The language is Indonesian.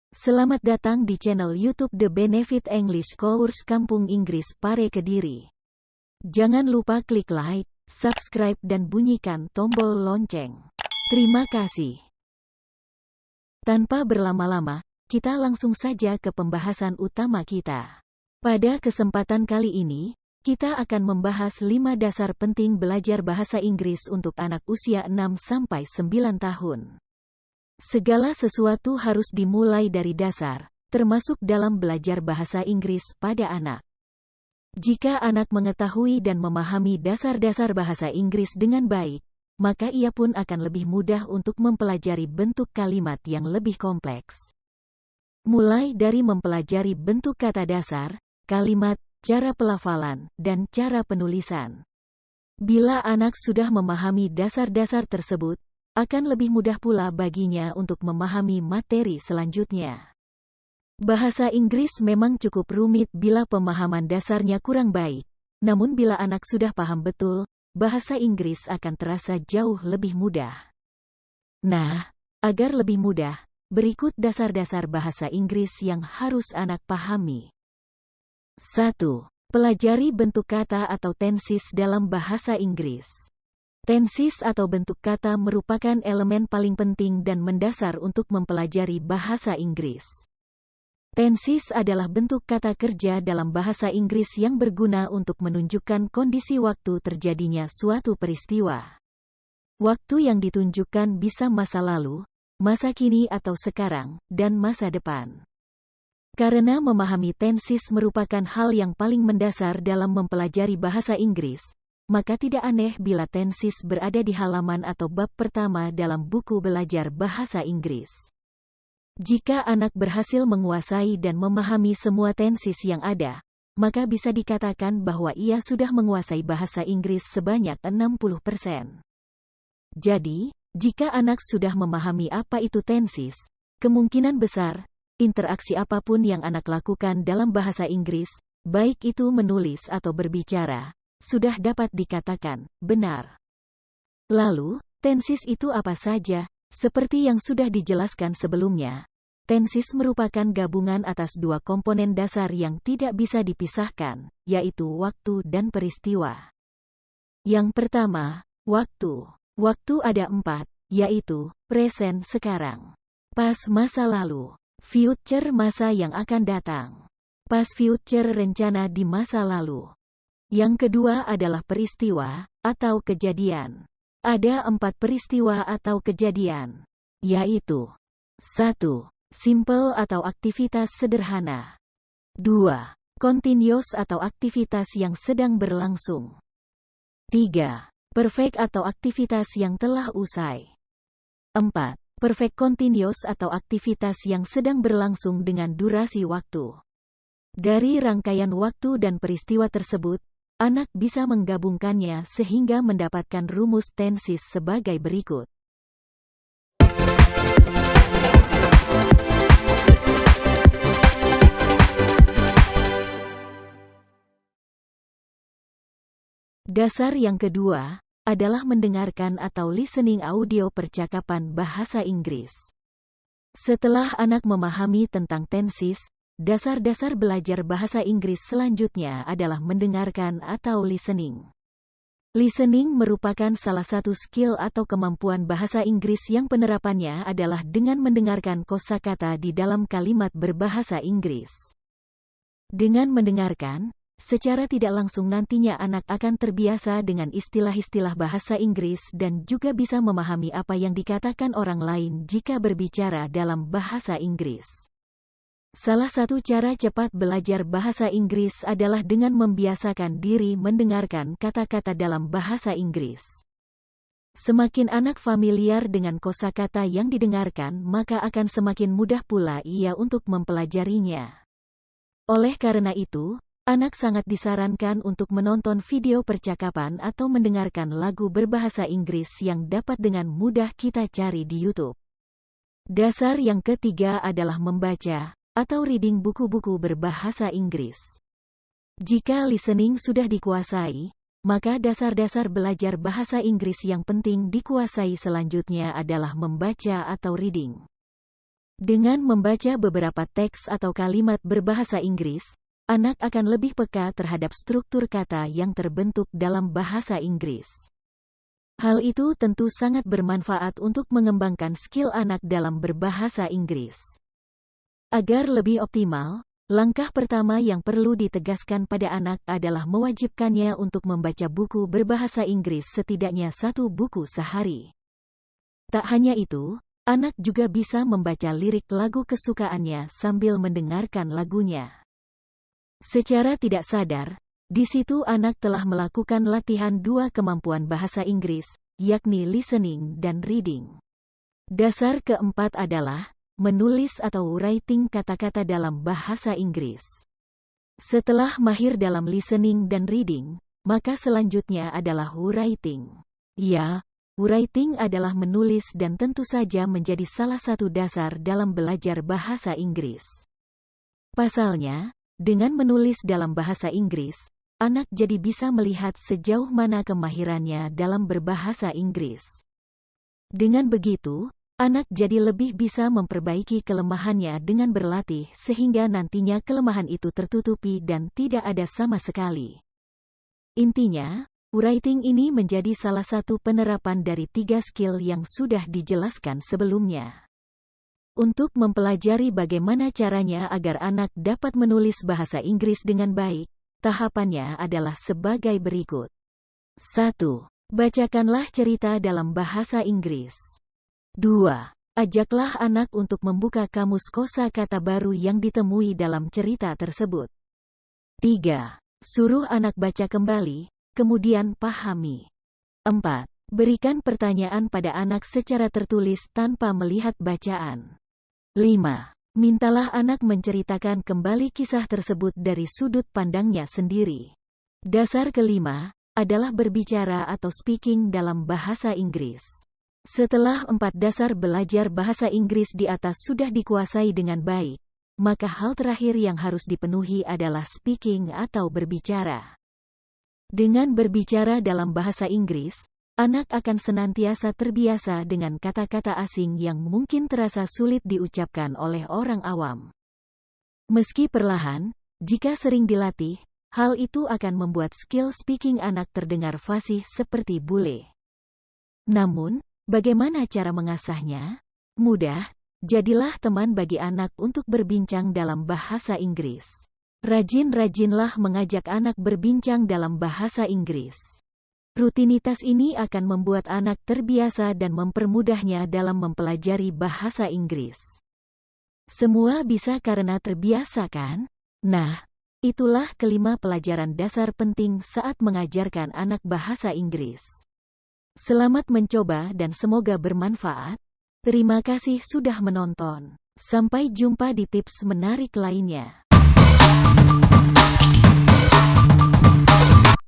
Selamat datang di channel YouTube The Benefit English Course Kampung Inggris Pare Kediri. Jangan lupa klik like, subscribe dan bunyikan tombol lonceng. Terima kasih. Tanpa berlama-lama, kita langsung saja ke pembahasan utama kita. Pada kesempatan kali ini, kita akan membahas 5 dasar penting belajar bahasa Inggris untuk anak usia 6-9 tahun. Segala sesuatu harus dimulai dari dasar, termasuk dalam belajar bahasa Inggris pada anak. Jika anak mengetahui dan memahami dasar-dasar bahasa Inggris dengan baik, maka ia pun akan lebih mudah untuk mempelajari bentuk kalimat yang lebih kompleks. Mulai dari mempelajari bentuk kata dasar, kalimat, cara pelafalan, dan cara penulisan. Bila anak sudah memahami dasar-dasar tersebut, akan lebih mudah pula baginya untuk memahami materi selanjutnya. Bahasa Inggris memang cukup rumit bila pemahaman dasarnya kurang baik, namun bila anak sudah paham betul, bahasa Inggris akan terasa jauh lebih mudah. Nah, agar lebih mudah, berikut dasar-dasar bahasa Inggris yang harus anak pahami. 1. Pelajari bentuk kata atau tenses dalam bahasa Inggris. Tenses atau bentuk kata merupakan elemen paling penting dan mendasar untuk mempelajari bahasa Inggris. Tenses adalah bentuk kata kerja dalam bahasa Inggris yang berguna untuk menunjukkan kondisi waktu terjadinya suatu peristiwa. Waktu yang ditunjukkan bisa masa lalu, masa kini atau sekarang, dan masa depan. Karena memahami tenses merupakan hal yang paling mendasar dalam mempelajari bahasa Inggris, maka tidak aneh bila tenses berada di halaman atau bab pertama dalam buku belajar bahasa Inggris. Jika anak berhasil menguasai dan memahami semua tenses yang ada, maka bisa dikatakan bahwa ia sudah menguasai bahasa Inggris sebanyak 60%. Jadi, jika anak sudah memahami apa itu tenses, kemungkinan besar, interaksi apapun yang anak lakukan dalam bahasa Inggris, baik itu menulis atau berbicara, sudah dapat dikatakan benar. Lalu, tenses itu apa saja? Seperti yang sudah dijelaskan sebelumnya, tenses merupakan gabungan atas 2 komponen dasar yang tidak bisa dipisahkan, yaitu waktu dan peristiwa. Yang pertama, waktu. Waktu ada 4, yaitu present sekarang, past masa lalu, future masa yang akan datang, past future rencana di masa lalu. Yang kedua adalah peristiwa, atau kejadian. Ada 4 peristiwa atau kejadian, yaitu 1. Simple atau aktivitas sederhana. 2. Continuous atau aktivitas yang sedang berlangsung. 3. Perfect atau aktivitas yang telah usai. 4. Perfect continuous atau aktivitas yang sedang berlangsung dengan durasi waktu. Dari rangkaian waktu dan peristiwa tersebut, anak bisa menggabungkannya sehingga mendapatkan rumus tenses sebagai berikut. Dasar yang kedua adalah mendengarkan atau listening audio percakapan bahasa Inggris. Setelah anak memahami tentang tenses, dasar-dasar belajar bahasa Inggris selanjutnya adalah mendengarkan atau listening. Listening merupakan salah satu skill atau kemampuan bahasa Inggris yang penerapannya adalah dengan mendengarkan kosakata di dalam kalimat berbahasa Inggris. Dengan mendengarkan, secara tidak langsung nantinya anak akan terbiasa dengan istilah-istilah bahasa Inggris dan juga bisa memahami apa yang dikatakan orang lain jika berbicara dalam bahasa Inggris. Salah satu cara cepat belajar bahasa Inggris adalah dengan membiasakan diri mendengarkan kata-kata dalam bahasa Inggris. Semakin anak familiar dengan kosakata yang didengarkan, maka akan semakin mudah pula ia untuk mempelajarinya. Oleh karena itu, anak sangat disarankan untuk menonton video percakapan atau mendengarkan lagu berbahasa Inggris yang dapat dengan mudah kita cari di YouTube. Dasar yang ketiga adalah membaca atau reading buku-buku berbahasa Inggris. Jika listening sudah dikuasai, maka dasar-dasar belajar bahasa Inggris yang penting dikuasai selanjutnya adalah membaca atau reading. Dengan membaca beberapa teks atau kalimat berbahasa Inggris, anak akan lebih peka terhadap struktur kata yang terbentuk dalam bahasa Inggris. Hal itu tentu sangat bermanfaat untuk mengembangkan skill anak dalam berbahasa Inggris. Agar lebih optimal, langkah pertama yang perlu ditegaskan pada anak adalah mewajibkannya untuk membaca buku berbahasa Inggris setidaknya 1 buku sehari. Tak hanya itu, anak juga bisa membaca lirik lagu kesukaannya sambil mendengarkan lagunya. Secara tidak sadar, di situ anak telah melakukan latihan 2 kemampuan bahasa Inggris, yakni listening dan reading. Dasar keempat adalah menulis atau writing kata-kata dalam bahasa Inggris. Setelah mahir dalam listening dan reading, maka selanjutnya adalah writing. Ya, writing adalah menulis dan tentu saja menjadi salah satu dasar dalam belajar bahasa Inggris. Pasalnya, dengan menulis dalam bahasa Inggris, anak jadi bisa melihat sejauh mana kemahirannya dalam berbahasa Inggris. Dengan begitu, anak jadi lebih bisa memperbaiki kelemahannya dengan berlatih sehingga nantinya kelemahan itu tertutupi dan tidak ada sama sekali. Intinya, writing ini menjadi salah satu penerapan dari 3 skill yang sudah dijelaskan sebelumnya. Untuk mempelajari bagaimana caranya agar anak dapat menulis bahasa Inggris dengan baik, tahapannya adalah sebagai berikut. 1. Bacakanlah cerita dalam bahasa Inggris. 2. Ajaklah anak untuk membuka kamus kosakata baru yang ditemui dalam cerita tersebut. 3. Suruh anak baca kembali, kemudian pahami. 4. Berikan pertanyaan pada anak secara tertulis tanpa melihat bacaan. 5. Mintalah anak menceritakan kembali kisah tersebut dari sudut pandangnya sendiri. Dasar kelima adalah berbicara atau speaking dalam bahasa Inggris. Setelah 4 dasar belajar bahasa Inggris di atas sudah dikuasai dengan baik, maka hal terakhir yang harus dipenuhi adalah speaking atau berbicara. Dengan berbicara dalam bahasa Inggris, anak akan senantiasa terbiasa dengan kata-kata asing yang mungkin terasa sulit diucapkan oleh orang awam. Meski perlahan, jika sering dilatih, hal itu akan membuat skill speaking anak terdengar fasih seperti bule. Namun, bagaimana cara mengasahnya? Mudah, jadilah teman bagi anak untuk berbincang dalam bahasa Inggris. Rajin-rajinlah mengajak anak berbincang dalam bahasa Inggris. Rutinitas ini akan membuat anak terbiasa dan mempermudahnya dalam mempelajari bahasa Inggris. Semua bisa karena terbiasa, kan? Nah, itulah 5 pelajaran dasar penting saat mengajarkan anak bahasa Inggris. Selamat mencoba dan semoga bermanfaat. Terima kasih sudah menonton. Sampai jumpa di tips menarik lainnya.